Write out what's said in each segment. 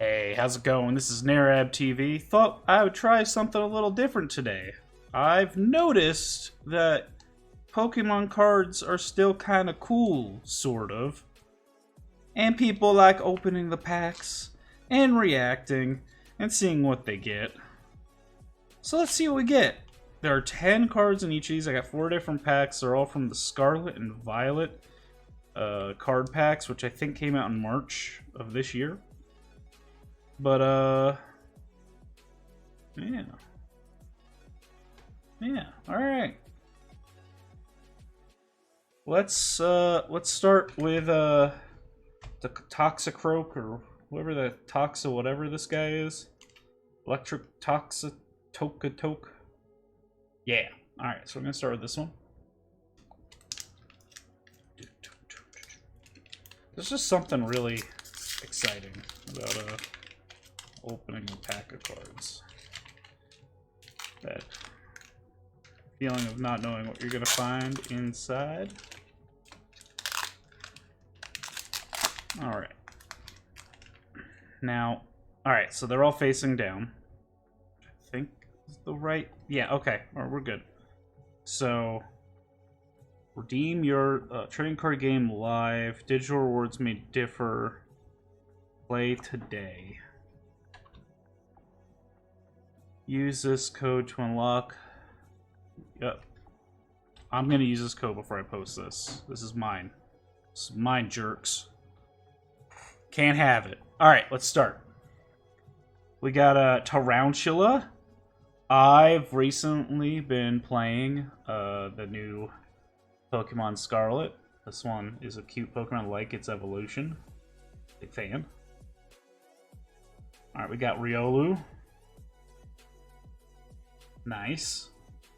Hey, how's it going? This is Narab TV. Thought I would try something a little different today. I've noticed that Pokemon cards are still kind of cool, sort of. And people like opening the packs and reacting and seeing what they get. So let's see what we get. There are 10 cards in each of these. I got 4 different packs. They're all from the Scarlet and Violet card packs, which I think came out in March of this year. But, yeah. Yeah, alright. Let's start with, the Toxicroak, or whatever the whatever this guy is. Electric Toxitoke. Yeah, alright, so we're gonna start with this one. There's just something really exciting about, opening a pack of cards. That feeling of not knowing what you're gonna find inside. Alright. Now, alright, so they're all facing down. I think is the right... Yeah, okay, alright, we're good. So, redeem your trading card game live. Digital rewards may differ. Play today. Use this code to unlock. Yep. I'm gonna use this code before I post this. This is mine. This is mine, jerks. Can't have it. Alright, let's start. We got a Tarantula. I've recently been playing the new Pokemon Scarlet. This one is a cute Pokemon like its evolution. Big fan. Alright, we got Riolu. Nice.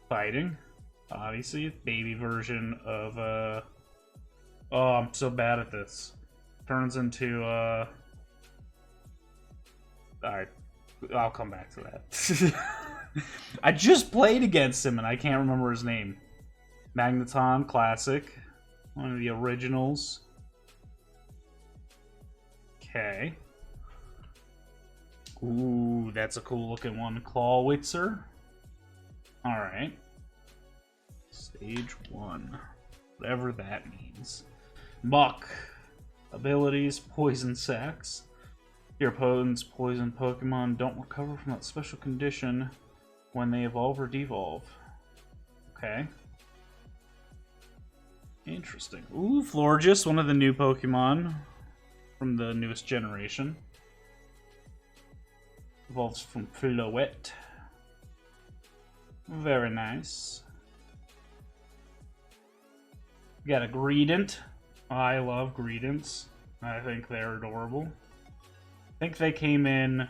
Fighting. Obviously, baby version of, Oh, I'm so bad at this. Turns into, Alright. I'll come back to that. I just played against him and I can't remember his name. Magneton Classic. One of the originals. Okay. Ooh, that's a cool looking one. Clawitzer. Alright. Stage 1. Whatever that means. Muck. Abilities, Poison Sacks. Your opponent's poison Pokemon don't recover from that special condition when they evolve or devolve. Okay. Interesting. Ooh, Florges, one of the new Pokemon from the newest generation. Evolves from Floette. Very nice. We got a Greedent. I love Greedents. I think they're adorable. I think they came in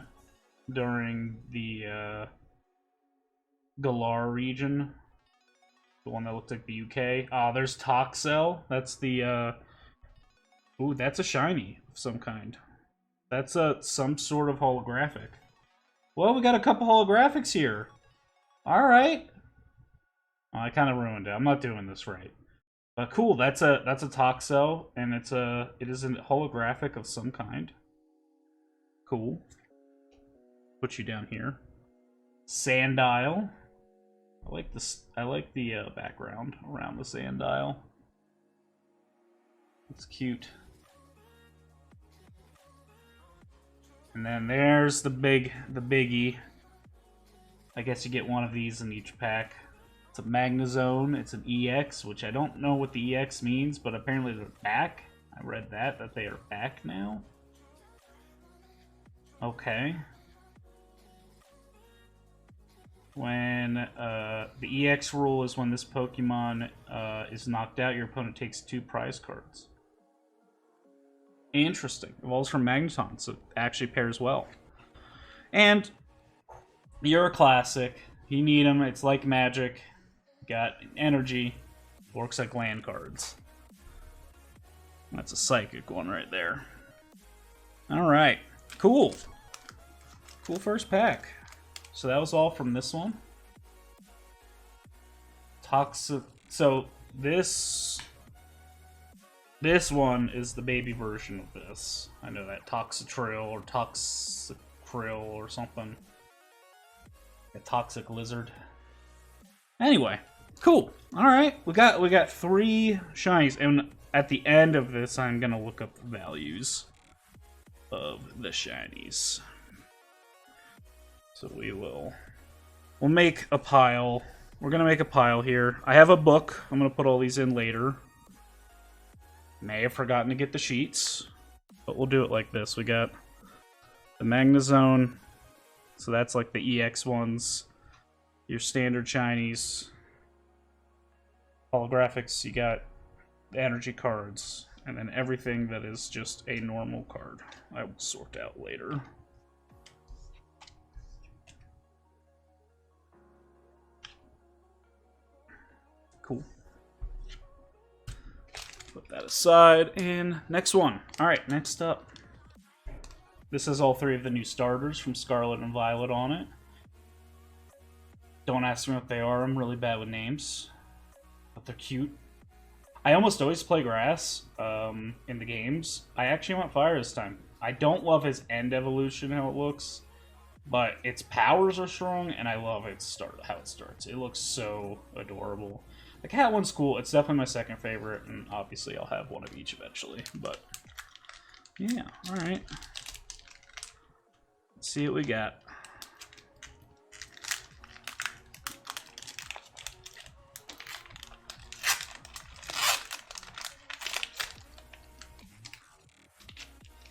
during the Galar region. The one that looked like the UK. Ah, there's Toxel. That's the ooh, that's a shiny of some kind. That's some sort of holographic. Well, we got a couple holographics here. Alright. Oh, I kind of ruined it. I'm not doing this right. But cool, that's a Toxel, and it is a holographic of some kind. Cool. Put you down here. Sandile. I like the background around the Sandile. It's cute. And then there's the biggie. I guess you get one of these in each pack. It's a Magnezone. It's an EX, which I don't know what the EX means, but apparently they're back. I read that they are back now. Okay. When the EX rule is when this Pokemon is knocked out, your opponent takes 2 prize cards. Interesting. Evolves from Magneton, so it actually pairs well. And you're a classic. You need them. It's like magic. Got energy. Works like land cards. That's a psychic one right there. Alright. Cool. Cool first pack. So that was all from this one. Toxic. So this This one is the baby version of this. I know that Toxitril or Toxicryl or something. A toxic lizard. Anyway, cool. All right, we got 3 shinies, and at the end of this, I'm gonna look up the values of the shinies. So we'll make a pile. We're gonna make a pile here. I have a book. I'm gonna put all these in later. May have forgotten to get the sheets, but we'll do it like this. We got the Magnezone, so that's like the EX ones. Your standard shinies. Holographics, you got the energy cards, and then everything that is just a normal card. I will sort out later. Cool. Put that aside, and next one. Alright, next up. This has all 3 of the new starters from Scarlet and Violet on it. Don't ask me what they are, I'm really bad with names. But they're cute. I almost always play grass in the games. I actually went fire this time. I don't love his end evolution, how it looks. But its powers are strong, and I love how it starts. It looks so adorable. The cat one's cool. It's definitely my second favorite, and obviously I'll have one of each eventually. But, yeah, alright. Let's see what we got.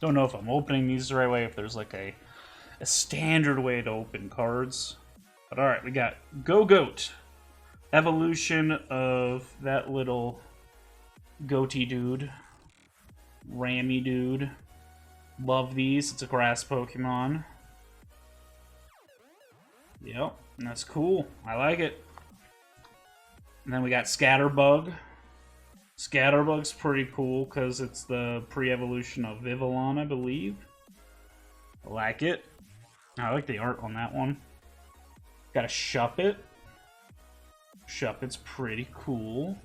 Don't know if I'm opening these the right way, if there's like a standard way to open cards. But alright, we got Go-Goat. Evolution of that little goatee dude. Rammy dude. Love these. It's a grass Pokemon. Yep, that's cool. I like it. And then we got Scatterbug. Scatterbug's pretty cool because it's the pre-evolution of Vivillon, I believe. I like it. I like the art on that one. Got a Shuppet. Shuppet's pretty cool.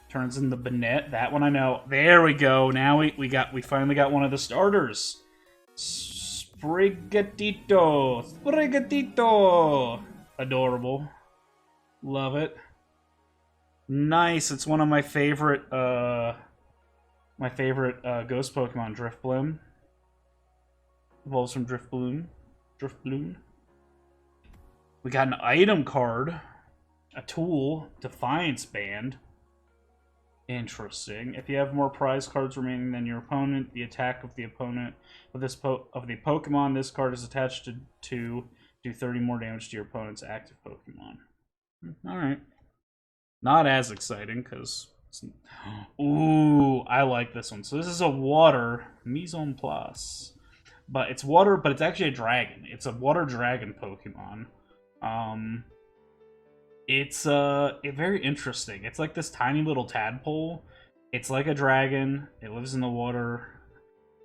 Turns into Banette. That one I know. There we go. Now we finally got one of the starters. Sprigatito. Sprigatito. Adorable. Love it. Nice. It's one of my favorite ghost Pokemon, Drifblim. Evolves from Drifbloom. We got an item card. A tool. Defiance Band. Interesting. If you have more prize cards remaining than your opponent, the attack of the opponent of the Pokemon this card is attached to do 30 more damage to your opponent's active Pokemon. Alright. Not as exciting, because... Ooh, I like this one. So this is a water Mise en Place. But it's water, but it's actually a dragon. It's a water dragon Pokemon. It's very interesting. It's like this tiny little tadpole. It's like a dragon. It lives in the water.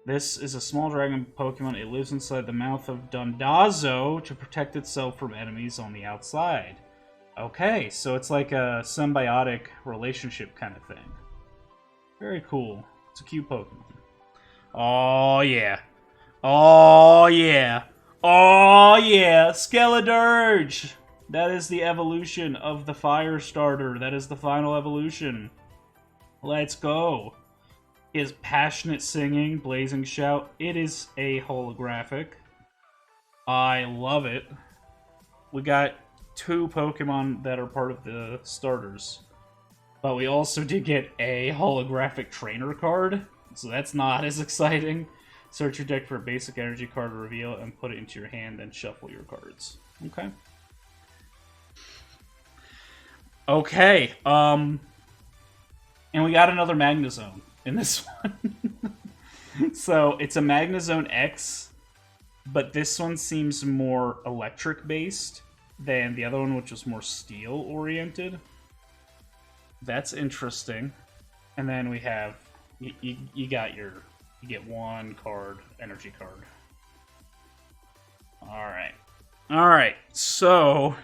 This is a small dragon Pokemon. It lives inside the mouth of Dondazo to protect itself from enemies on the outside. Okay, so it's like a symbiotic relationship kind of thing. Very cool. It's a cute Pokemon. Oh, yeah. Oh, yeah. Oh, yeah. Skeledirge! That is the evolution of the Fire Starter. That is the final evolution. Let's go. His passionate singing, blazing shout. It is a holographic. I love it. We got 2 Pokemon that are part of the starters. But we also did get a holographic trainer card. So that's not as exciting. Search your deck for a basic energy card to reveal and put it into your hand, then shuffle your cards. Okay. Okay, and we got another Magnezone in this one. So, it's a Magnezone X, but this one seems more electric-based than the other one, which was more steel-oriented. That's interesting. And then we have, you get 1 card, energy card. Alright, so...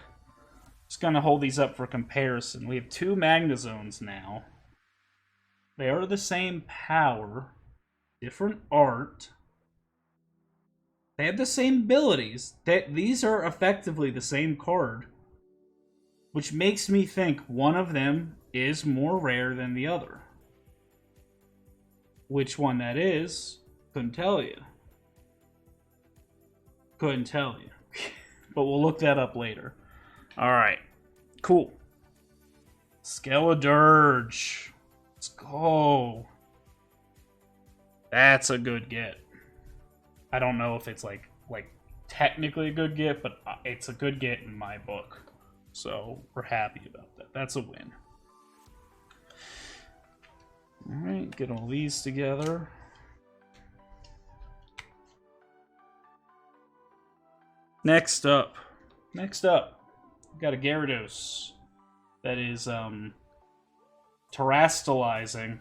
Just gonna hold these up for comparison. We have 2 Magnezones now. They are the same power, different art. They have the same abilities. These are effectively the same card, which makes me think one of them is more rare than the other. Which one that is, couldn't tell you. Couldn't tell you. But we'll look that up later. Alright. Cool. Skeledirge. Let's go. That's a good get. I don't know if it's like technically a good get, but it's a good get in my book. So we're happy about that. That's a win. Alright, get all these together. Next up, we got a Gyarados that is terrastalizing,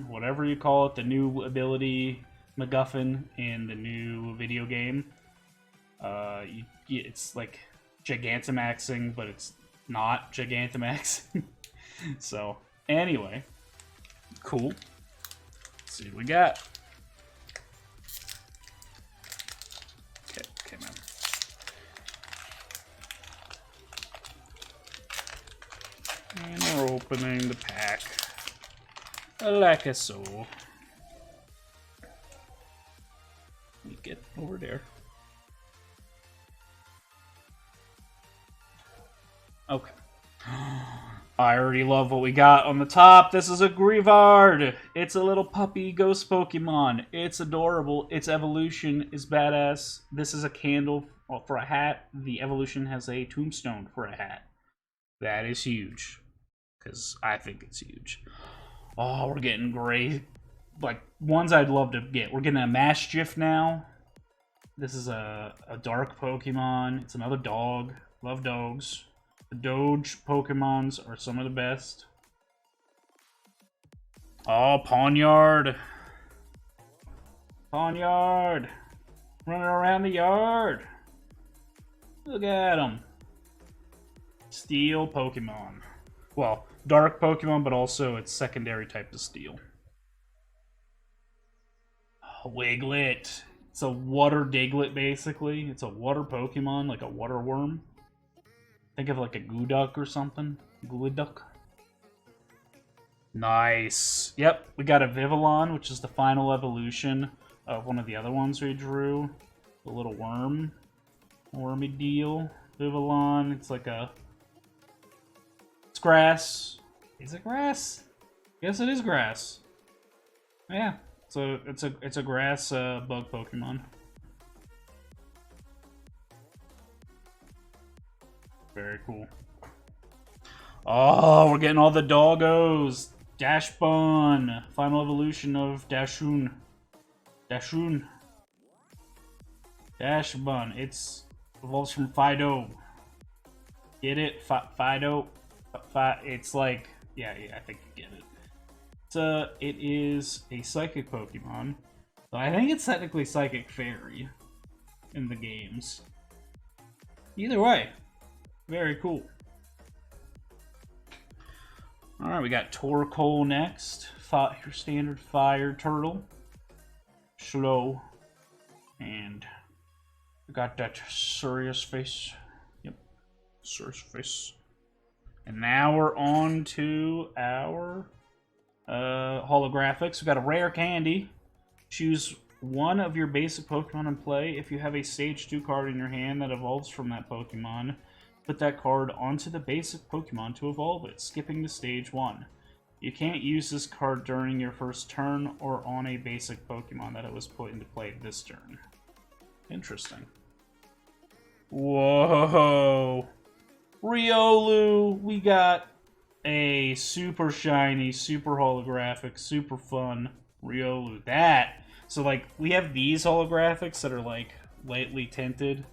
whatever you call it, the new ability MacGuffin in the new video game. It's like Gigantamaxing, but it's not Gigantamaxing. So, anyway, cool. Let's see what we got. Okay, man. And we're opening the pack like so. Let me get over there. Okay. I already love what we got on the top. This is a Greavard. It's a little puppy ghost Pokemon. It's adorable. Its evolution is badass. This is a candle for a hat. The evolution has a tombstone for a hat. That is huge. Because I think it's huge. Oh, we're getting great. Like, ones I'd love to get. We're getting a Maschiff now. This is a dark Pokemon. It's another dog. Love dogs. The Doge Pokemons are some of the best. Oh, Pawniard. Pawniard. Running around the yard. Look at him. Steel Pokemon. Well, dark Pokemon, but also its secondary type of steel. Oh, Wiglet. It's a water Diglett, basically. It's a water Pokemon, like a water worm. Think of like a Gooduck or something. Gooduck. Nice. Yep, we got a Vivillon, which is the final evolution of one of the other ones we drew. The little worm. Wormy deal. Vivillon. It's like a... It's grass. Is it grass? Yes, it is grass. Yeah. So it's a grass bug Pokemon. Very cool. Oh, we're getting all the doggos. Dashbun. Final evolution of Dashun. Dashun. Dashbun. It's evolves from Fido. Get it? Fido. It's like, yeah, I think you get it. It is a Psychic Pokemon. So I think it's technically Psychic Fairy in the games. Either way. Very cool. Alright, we got Torkoal next. Your standard fire turtle. Slow. And we got that serious face. Yep. Serious face. And now we're on to our holographics. We got a rare candy. Choose one of your basic Pokemon in play. If you have a Stage 2 card in your hand that evolves from that Pokemon, put that card onto the basic Pokemon to evolve it, skipping to Stage 1. You can't use this card during your first turn or on a basic Pokemon that it was put into play this turn. Interesting. Whoa! Riolu! We got a super shiny, super holographic, super fun Riolu. That! So, like, we have these holographics that are, like, lightly tinted.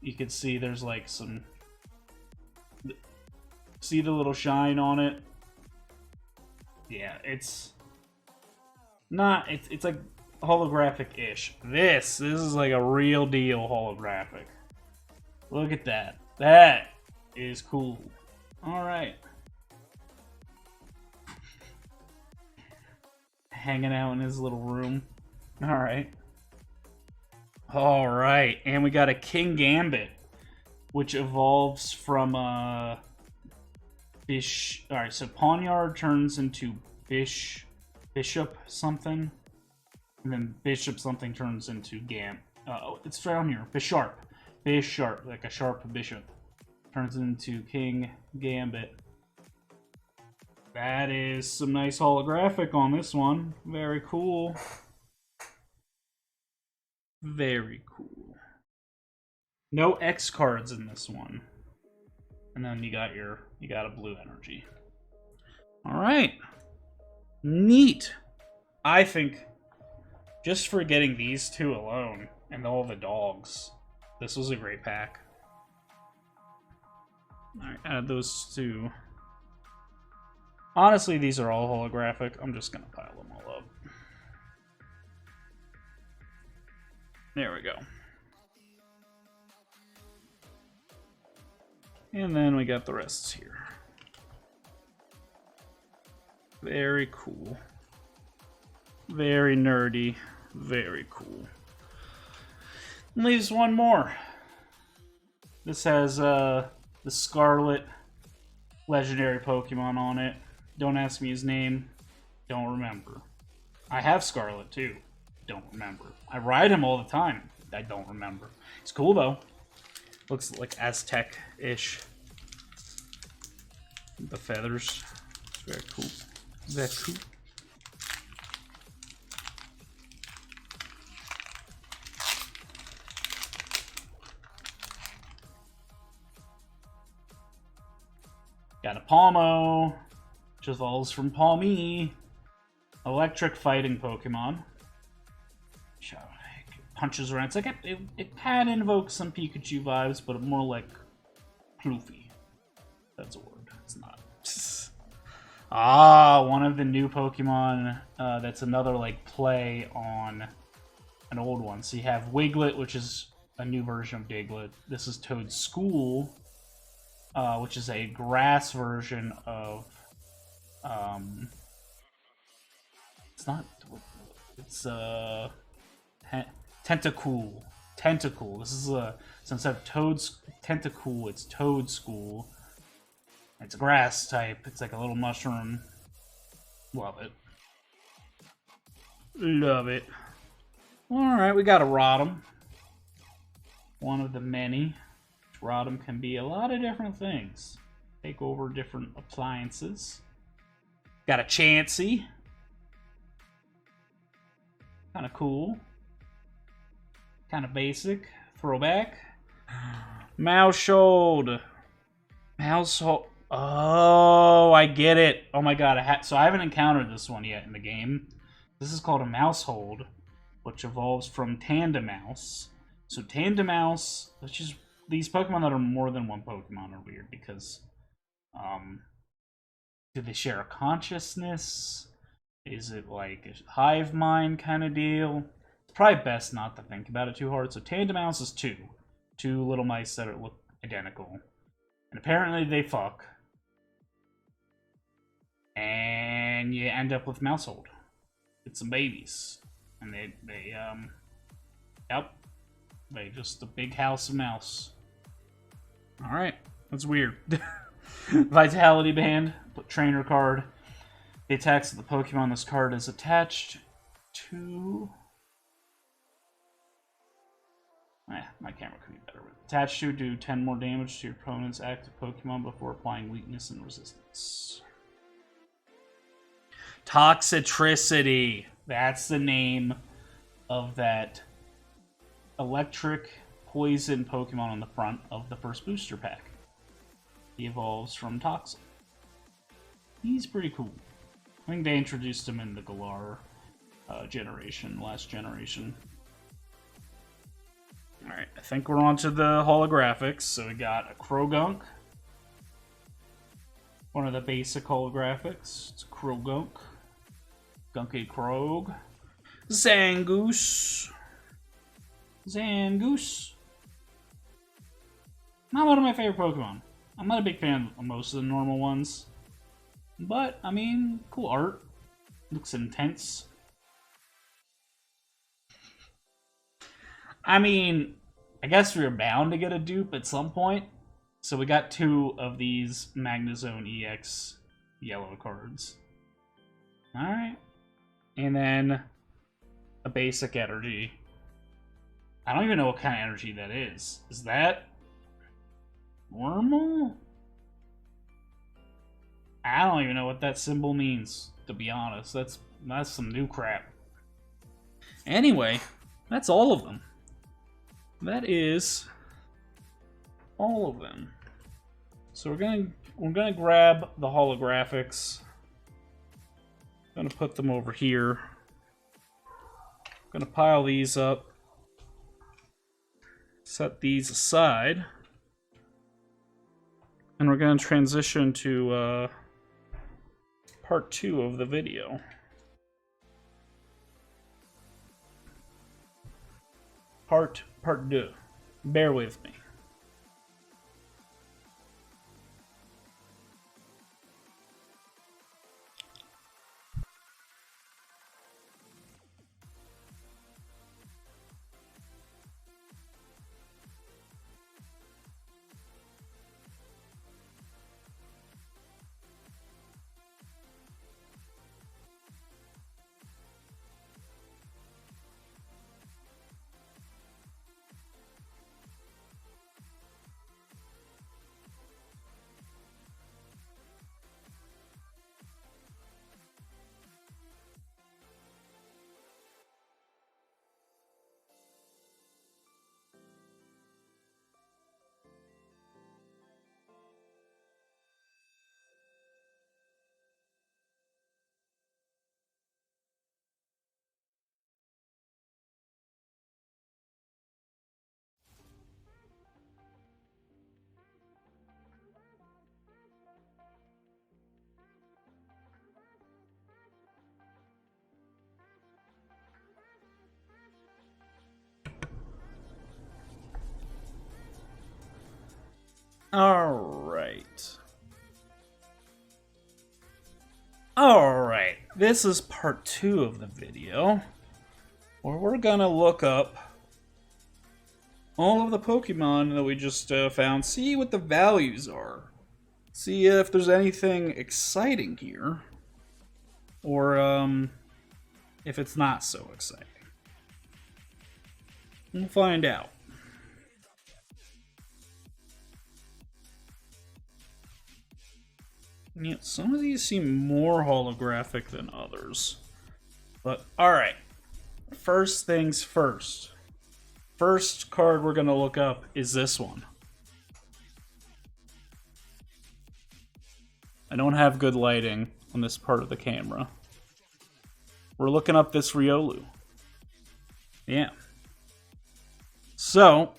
You can see there's like some... See the little shine on it? Yeah, it's... Not... It's like holographic-ish. This is like a real deal holographic. Look at that. That is cool. Alright. hanging out in his little room. Alright. Alright, and we got a King Gambit, which evolves from Bish. Alright, so Pawnyard turns into Bishop something, and then Bishop something turns into Oh, it's down here. Bisharp. Bisharp, like a sharp bishop. Turns into King Gambit. That is some nice holographic on this one. Very cool. Very cool. No X cards in this one. And then you got a blue energy. Alright. Neat. I think just for getting these two alone and all the dogs, this was a great pack. Alright, add those two. Honestly, these are all holographic. I'm just gonna pile them all up. There we go. And then we got the rest here. Very cool. Very nerdy. Very cool. Leaves one more. This has the Scarlet legendary Pokemon on it. Don't ask me his name. Don't remember. I have Scarlet too. Don't remember. I ride him all the time. I don't remember. It's cool though. Looks like Aztec-ish. The feathers. Very cool. Very cool. Got a Palmo, which evolves from Palmy. Electric fighting Pokemon. Punches around. It's like it kind of invokes some Pikachu vibes, but more like Floofy. That's a word. It's not. One of the new Pokemon. That's another like play on an old one. So you have Wiglet, which is a new version of Diglett. This is Toad School, which is a grass version of. It's not. It's Tentacool. Tentacool. This is so instead of Toad's Tentacool, it's Toad School. It's a grass type. It's like a little mushroom. Love it. Love it. Alright, we got a Rotom. One of the many. Rotom can be a lot of different things. Take over different appliances. Got a Chansey. Kind of cool. Kind of basic. Throwback. Maushold. Maushold. Oh, I get it. Oh my god. So I haven't encountered this one yet in the game. This is called a Maushold, which evolves from Tandemaus. So Tandemaus, which is these Pokemon that are more than one Pokemon are weird because, do they share a consciousness? Is it like a hive mind kind of deal? It's probably best not to think about it too hard. So Tandemaus is two little mice that look identical, and apparently they fuck, and you end up with Maushold. It's some babies, and they just a big house of mouse. All right, that's weird. Vitality Band, put trainer card. The attacks of the Pokemon this card is attached to. My camera could be better. Attached to do 10 more damage to your opponent's active Pokemon before applying weakness and resistance. Toxicity. That's the name of that electric poison Pokemon on the front of the first booster pack. He evolves from Toxel. He's pretty cool. I think they introduced him in the Galar generation, last generation. Alright, I think we're on to the holographics. So we got a Krogunk. One of the basic holographics. It's Krogunk. Gunky Krog. Zangoose. Zangoose. Not one of my favorite Pokemon. I'm not a big fan of most of the normal ones. But, I mean, cool art. Looks intense. I mean, I guess we were bound to get a dupe at some point. So we got 2 of these Magnezone EX yellow cards. Alright. And then a basic energy. I don't even know what kind of energy that is. Is that normal? I don't even know what that symbol means, to be honest. That's some new crap. Anyway, that's all of them. That is all of them. So we're gonna grab the holographics. Gonna put them over here. Gonna pile these up. Set these aside. And we're gonna transition to part 2 of the video. Part 2. Bear with me. Alright, this is part 2 of the video, where we're gonna look up all of the Pokemon that we just found, see what the values are, see if there's anything exciting here, or if it's not so exciting. We'll find out. Yeah, some of these seem more holographic than others. But, alright. First things first. First card we're going to look up is this one. I don't have good lighting on this part of the camera. We're looking up this Riolu. Yeah. So...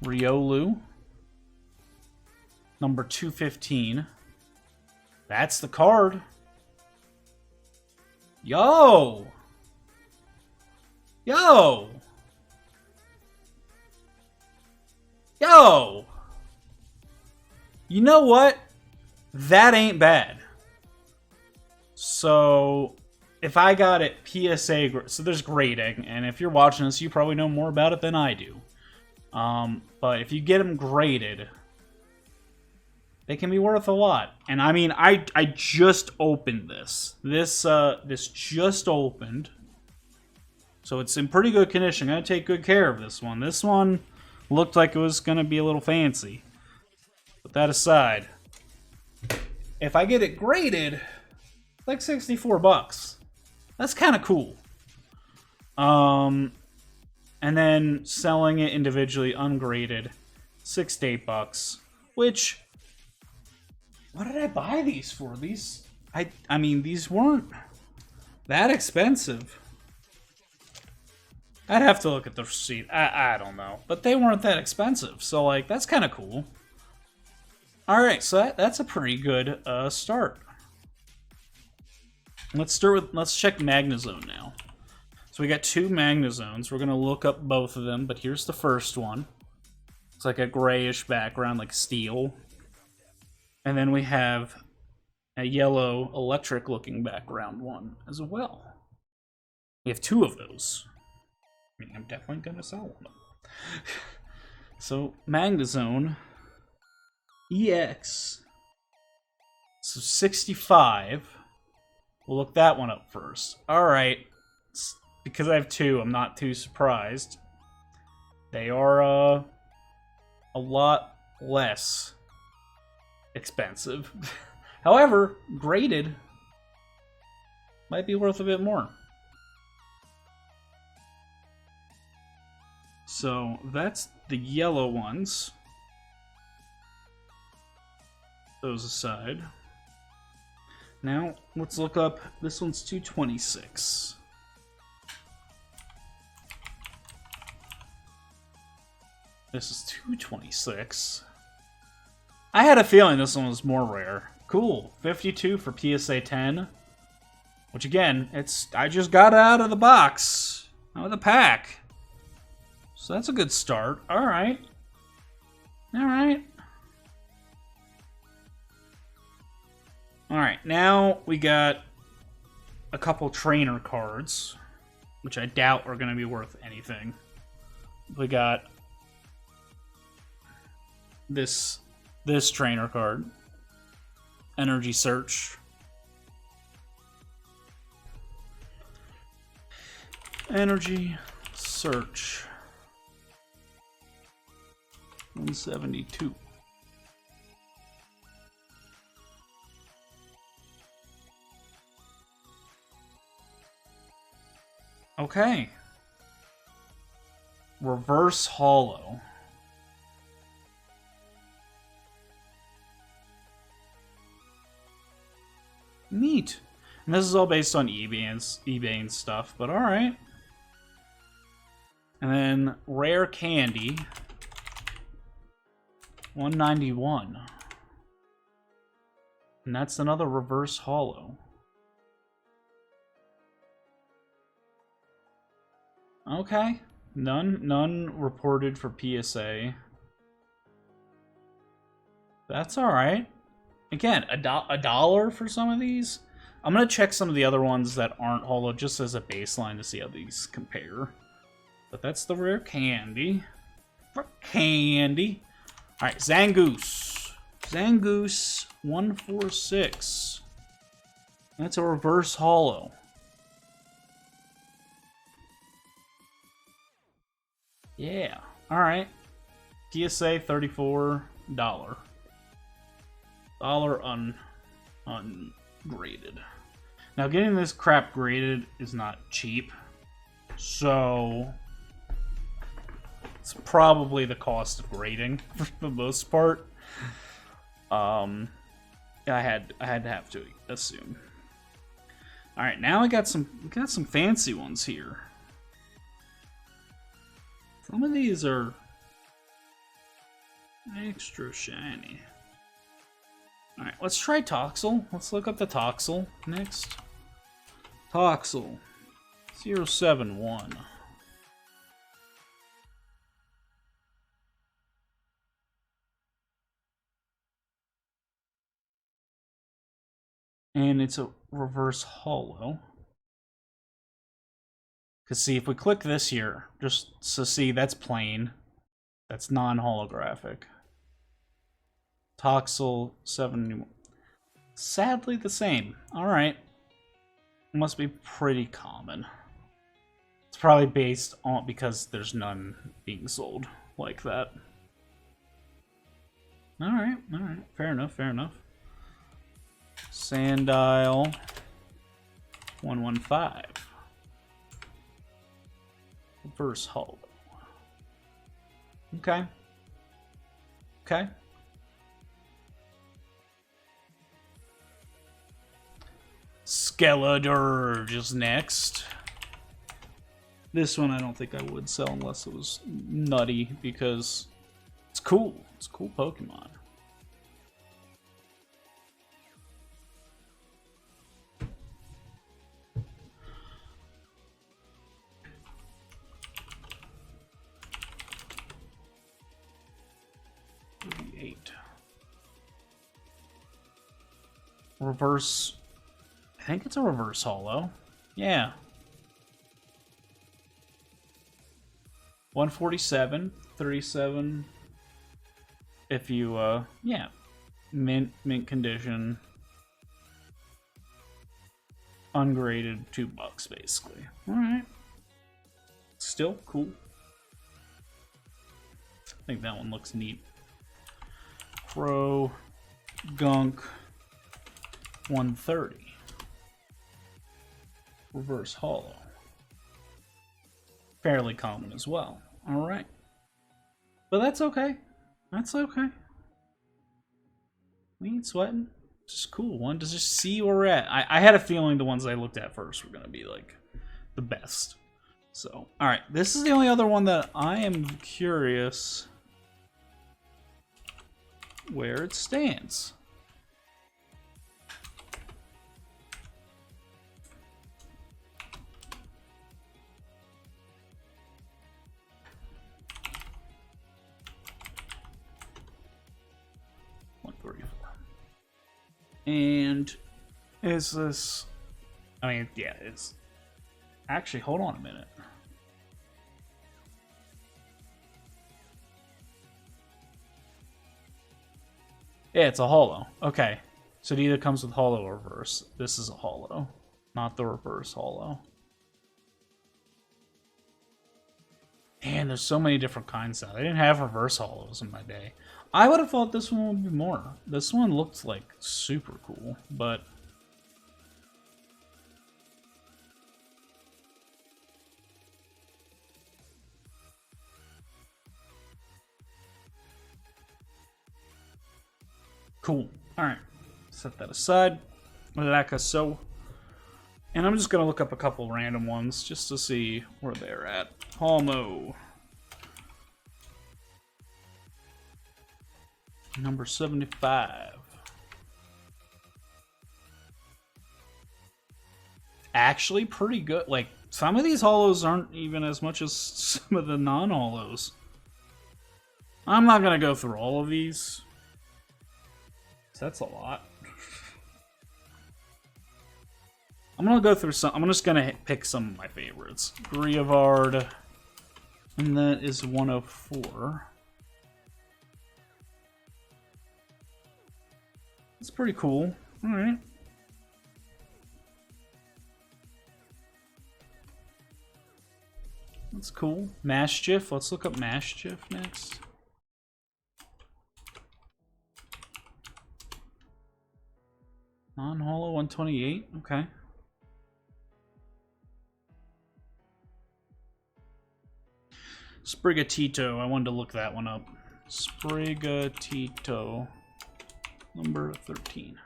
Riolu, number 215. That's the card. Yo! Yo! Yo! You know what? That ain't bad. So, if I got it PSA, so there's grading, and if you're watching this, you probably know more about it than I do. But if you get them graded, they can be worth a lot. And I mean, I just opened this. This just opened. So it's in pretty good condition. I'm going to take good care of this one. This one looked like it was going to be a little fancy. Put that aside. If I get it graded, it's like 64 bucks. That's kind of cool. And then selling it individually ungraded, $6 to $8, which, what did I buy these for? These, I mean, these weren't that expensive. I'd have to look at the receipt. I don't know, but they weren't that expensive, so like that's kind of cool. All right, so that's a pretty good start. Let's check Magnezone now. So So we got 2 Magnazones. We're going to look up both of them, but here's the first one. It's like a grayish background, like steel. And then we have a yellow electric-looking background one as well. We have 2 of those. I mean, I'm definitely going to sell one of them. So, Magnazone EX. So, 65. We'll look that one up first. Alright. Because I have 2, I'm not too surprised. They are a lot less expensive. However, graded might be worth a bit more. So that's the yellow ones. Those aside. Now, let's look up, this one's 226. This is 226. I had a feeling this one was more rare. Cool, 52 for PSA 10. Which again, I just got it out of the box. Out of the pack. So that's a good start. Alright. Alright. Alright, now we got a couple trainer cards, which I doubt are going to be worth anything. We got this trainer card. Energy Search. Energy Search. 172. Okay. Reverse Hollow. Neat. And this is all based on eBay and stuff, but alright. And then Rare Candy. 191. And that's another Reverse Hollow. Okay. None reported for PSA. That's alright. Again, a dollar for some of these. I'm going to check some of the other ones that aren't holo just as a baseline to see how these compare. But that's the Rare Candy. For candy. Alright, Zangoose. Zangoose 146. That's a reverse holo. Yeah. Alright. PSA $34. Dollar ungraded. Now getting this crap graded is not cheap. So it's probably the cost of grading for the most part. I had to have to assume. All right, now we got some fancy ones here. Some of these are extra shiny. All right, let's try Toxel. Let's look up the Toxel next. Toxel 071. And it's a reverse holo. Because see, if we click this here, just so see, that's plain. That's non-holographic. Toxel 71. Sadly the same. Alright. Must be pretty common. It's probably based on, because there's none being sold like that. Alright, alright. Fair enough, fair enough. Sandile 115. Reverse holo. Okay. Okay. Skeledirge is next. This one I don't think I would sell unless it was nutty, because it's cool. It's a cool Pokemon. reverse... I think it's a reverse holo. Yeah. 147, 37. If you, yeah. Mint condition. Ungraded, $2 basically. Alright. Still cool. I think that one looks neat. Crow Gunk 130. Reverse holo. Fairly common as well. Alright. But that's okay. That's okay. We ain't sweating. It's just cool. Wanted to just see where we're at. I had a feeling the ones I looked at first were going to be, like, the best. So, alright. This is the only other one that I am curious where it stands. And is this... I mean, yeah, it's... Actually, hold on a minute. Yeah, it's a holo. Okay. So it either comes with holo or reverse. This is a holo, not the reverse holo. Man, there's so many different kinds now. I didn't have reverse holos in my day. I would have thought this one would be more. This one looked like super cool, but... Cool. Alright. Set that aside. Like so. And I'm just going to look up a couple random ones just to see where they're at. Palmo. Number 75. Actually pretty good. Like, some of these holos aren't even as much as some of the non-holos. I'm not going to go through all of these. That's a lot. I'm going to go through some. I'm just going to pick some of my favorites. Grievard. And that is 104. It's pretty cool. Alright. That's cool. Maschiff. Let's look up Maschiff next. Non-holo 128. Okay. Sprigatito. I wanted to look that one up. Sprigatito. Number 13.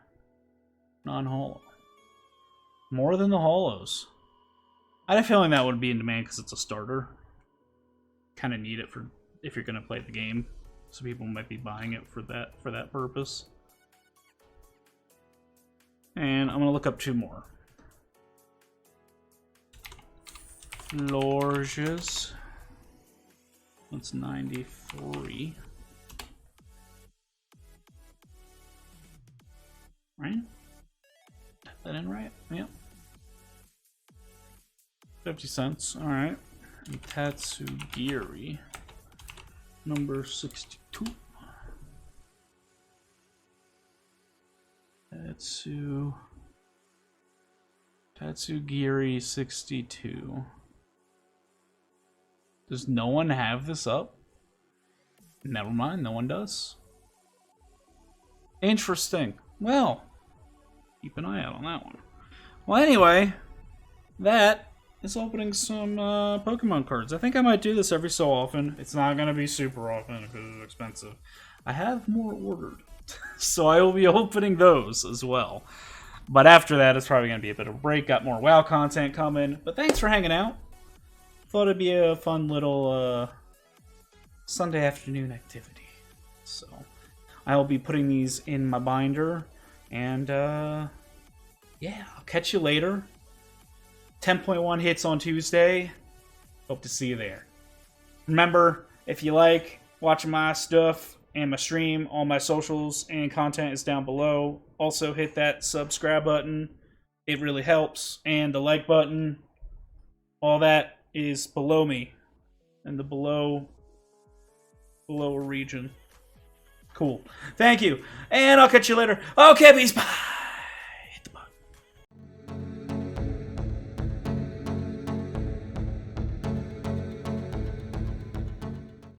Non-holo. More than the holos. I had a feeling that would be in demand because it's a starter. Kind of need it for if you're going to play the game. So people might be buying it for that purpose. And I'm going to look up two more. Florges. That's 93. Right? Type that in right? Yep. 50 cents. Alright. And Tatsugiri. Number 62. Tatsugiri 62. Does no one have this up? Never mind, no one does. Interesting. Well, keep an eye out on that one. Well, anyway, that is opening some Pokemon cards. I think I might do this every so often. It's not going to be super often because it's expensive. I have more ordered, so I will be opening those as well. But after that, it's probably going to be a bit of a break. Got more WoW content coming. But thanks for hanging out. Thought it'd be a fun little Sunday afternoon activity. So I will be putting these in my binder. And yeah, I'll catch you later. 10.1 hits on Tuesday. Hope to see you there. Remember, if you like watching my stuff, and my stream. All my socials and content is down below. Also, hit that subscribe button. It really helps. And the like button. All that is below me. In the below region. Cool. Thank you. And I'll catch you later. Okay, peace. Bye.